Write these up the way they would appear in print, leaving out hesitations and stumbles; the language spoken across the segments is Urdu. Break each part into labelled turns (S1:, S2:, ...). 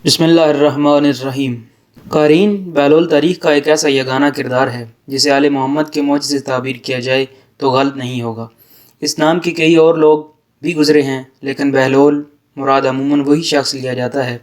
S1: بسم اللہ الرحمن الرحیم۔ قارئین، بہلول تاریخ کا ایک ایسا یگانہ کردار ہے جسے آل محمد کے معجزے سے تعبیر کیا جائے تو غلط نہیں ہوگا۔ اس نام کے کئی اور لوگ بھی گزرے ہیں، لیکن بہلول مراد عموماً وہی شخص لیا جاتا ہے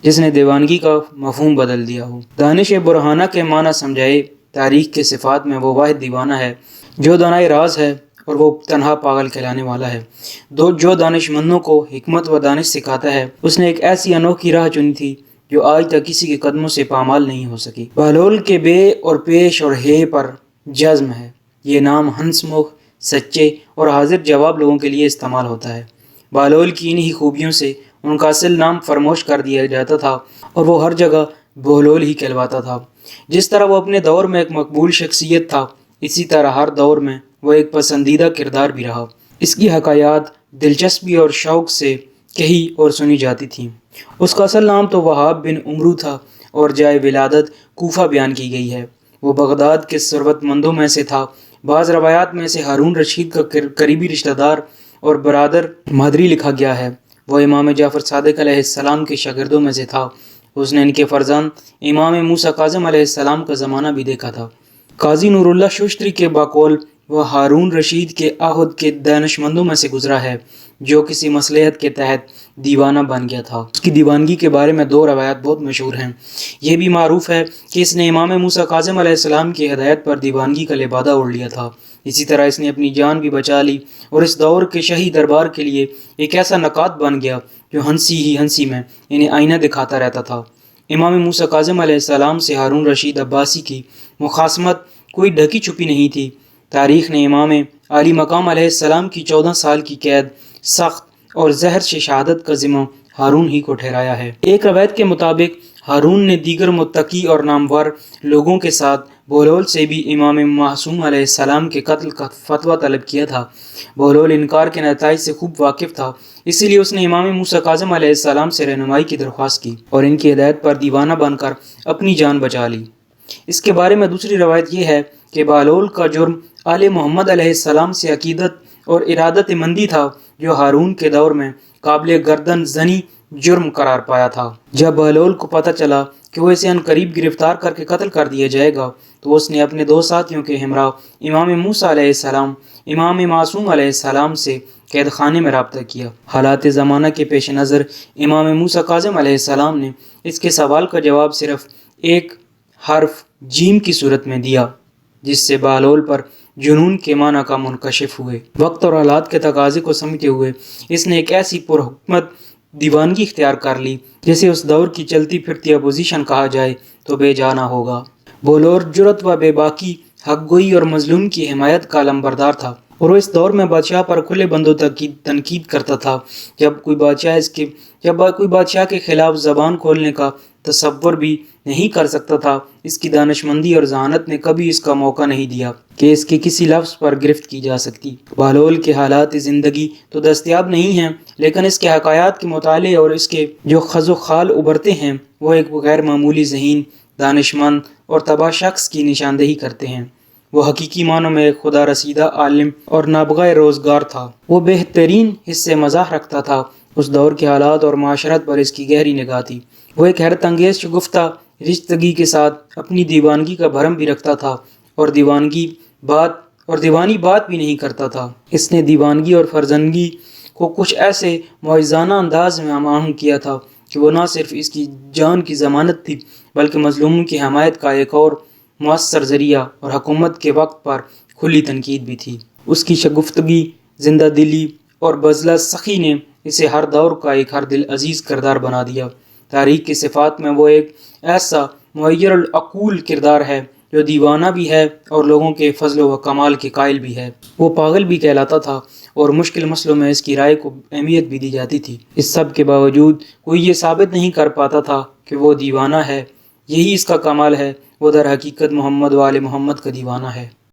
S1: جس نے دیوانگی کا مفہوم بدل دیا ہو۔ دانش برہانہ کے معنی سمجھائے تاریخ کے صفات میں وہ واحد دیوانہ ہے جو دانائے راز ہے اور وہ تنہا پاگل کہلانے والا ہے جو دانش مندوں کو حکمت و دانش سکھاتا ہے۔ اس نے ایک ایسی انوکھی راہ چنی تھی جو آج تک کسی کے قدموں سے پامال نہیں ہو سکی۔ بہلول کے بے اور پیش اور ہے پر جزم ہے۔ یہ نام ہنس مکھ، سچے اور حاضر جواب لوگوں کے لیے استعمال ہوتا ہے۔ بہلول کی انہی خوبیوں سے ان کا اصل نام فراموش کر دیا جاتا تھا اور وہ ہر جگہ بہلول ہی کہلواتا تھا۔ جس طرح وہ اپنے دور میں ایک مقبول شخصیت تھا، اسی طرح ہر دور میں وہ ایک پسندیدہ کردار بھی رہا۔ اس کی حکایات دلچسپی اور شوق سے کہی اور سنی جاتی تھیں۔ اس کا اصل نام تو وہاب بن عمرو تھا اور جائے ولادت کوفہ بیان کی گئی ہے۔ وہ بغداد کے ثروت مندوں میں سے تھا۔ بعض روایات میں سے ہارون رشید کا قریبی رشتہ دار اور برادر مادری لکھا گیا ہے۔ وہ امام جعفر صادق علیہ السلام کے شاگردوں میں سے تھا۔ اس نے ان کے فرزند امام موسیٰ کاظم علیہ السلام کا زمانہ بھی دیکھا تھا۔ قاضی نور اللہ شوشتری کے بقول وہ ہارون رشید کے عہد کے دانش مندوں میں سے گزرا ہے جو کسی مصلحت کے تحت دیوانہ بن گیا تھا۔ اس کی دیوانگی کے بارے میں دو روایات بہت مشہور ہیں۔ یہ بھی معروف ہے کہ اس نے امام موسیٰ کاظم علیہ السلام کی ہدایت پر دیوانگی کا لبادہ اوڑھ لیا تھا۔ اسی طرح اس نے اپنی جان بھی بچا لی اور اس دور کے شاہی دربار کے لیے ایک ایسا نقاد بن گیا جو ہنسی میں انہیں آئینہ دکھاتا رہتا تھا۔ امام موسیٰ کاظم علیہ السلام سے ہارون رشید عباسی کی مخاصمت کوئی ڈھکی چھپی نہیں تھی۔ تاریخ نے امام عالی مقام علیہ السلام کی 14 سال کی قید، سخت اور زہر سے شہادت کا ذمہ ہارون ہی کو ٹھہرایا ہے۔ ایک روایت کے مطابق ہارون نے دیگر متقی اور نامور لوگوں کے ساتھ بہلول سے بھی امام معصوم علیہ السلام کے قتل کا فتویٰ طلب کیا تھا۔ بہلول انکار کے نتائج سے خوب واقف تھا، اسی لیے اس نے امام موسیٰ کاظم علیہ السلام سے رہنمائی کی درخواست کی اور ان کی ہدایت پر دیوانہ بن کر اپنی جان بچا لی۔ اس کے بارے میں دوسری روایت یہ ہے کہ بہلول کا جرم آل محمد علیہ السلام سے عقیدت اور ارادت مندی تھا جو ہارون کے دور میں قابل گردن زنی جرم قرار پایا تھا۔ جب بہلول کو پتہ چلا کہ وہ اسے عنقریب گرفتار کر کے قتل کر دیا جائے گا تو اس نے اپنے دو ساتھیوں کے ہمراہ امام موسیٰ علیہ السلام، امام معصوم علیہ السلام سے قید خانے میں رابطہ کیا۔ حالات زمانہ کے پیش نظر امام موسیٰ کاظم علیہ السلام نے اس کے سوال کا جواب صرف ایک حرف جیم کی صورت میں دیا، جس سے بہلول پر جنون کے معنی کا منکشف ہوئے۔ وقت اور حالات کے تقاضے کو سمجھتے ہوئے اس نے ایک ایسی پرحکمت دیوانگی اختیار کر لی جسے اس دور کی چلتی پھرتی اپوزیشن کہا جائے تو بے جانا ہوگا۔ بہلول جرأت و بے باکی، حق گوئی اور مظلوم کی حمایت کا علمبردار تھا اور وہ اس دور میں بادشاہ پر کھلے بندوں تک کی تنقید کرتا تھا۔ جب کوئی بادشاہ کے خلاف زبان کھولنے کا تصور بھی نہیں کر سکتا تھا، اس کی دانشمندی اور ذہانت نے کبھی اس کا موقع نہیں دیا کہ اس کے کسی لفظ پر گرفت کی جا سکتی۔ بہلول کے حالات زندگی تو دستیاب نہیں ہیں، لیکن اس کے حکایات کے مطالعے اور اس کے جو خز و خال ابھرتے ہیں وہ ایک غیر معمولی ذہین، دانشمند اور تباہ شخص کی نشاندہی کرتے ہیں۔ وہ حقیقی معنوں میں ایک خدا رسیدہ عالم اور نابغہ روزگار تھا۔ وہ بہترین حصے مزاح رکھتا تھا۔ اس دور کے حالات اور معاشرت پر اس کی گہری نگاہ تھی۔ وہ ایک حیرت انگیز شگفتہ رشتگی کے ساتھ اپنی دیوانگی کا بھرم بھی رکھتا تھا اور دیوانی بات بھی نہیں کرتا تھا۔ اس نے دیوانگی اور فرزندگی کو کچھ ایسے معجزانہ انداز میں ہم کیا تھا کہ وہ نہ صرف اس کی جان کی ضمانت تھی بلکہ مظلوموں کی حمایت کا ایک اور مؤثر ذریعہ اور حکومت کے وقت پر کھلی تنقید بھی تھی۔ اس کی شگفتگی، زندہ دلی اور بذلہ سخی نے اسے ہر دور کا ایک ہر دل عزیز کردار بنا دیا۔ تاریخ کی صفات میں وہ ایک ایسا معیر العقول کردار ہے جو دیوانہ بھی ہے اور لوگوں کے فضل و کمال کے قائل بھی ہے۔ وہ پاگل بھی کہلاتا تھا اور مشکل مسئلوں میں اس کی رائے کو اہمیت بھی دی جاتی تھی۔ اس سب کے باوجود کوئی یہ ثابت نہیں کر پاتا تھا کہ وہ دیوانہ ہے۔ یہی اس کا کمال ہے، وہ در حقیقت محمد و آل محمد کا دیوانہ ہے۔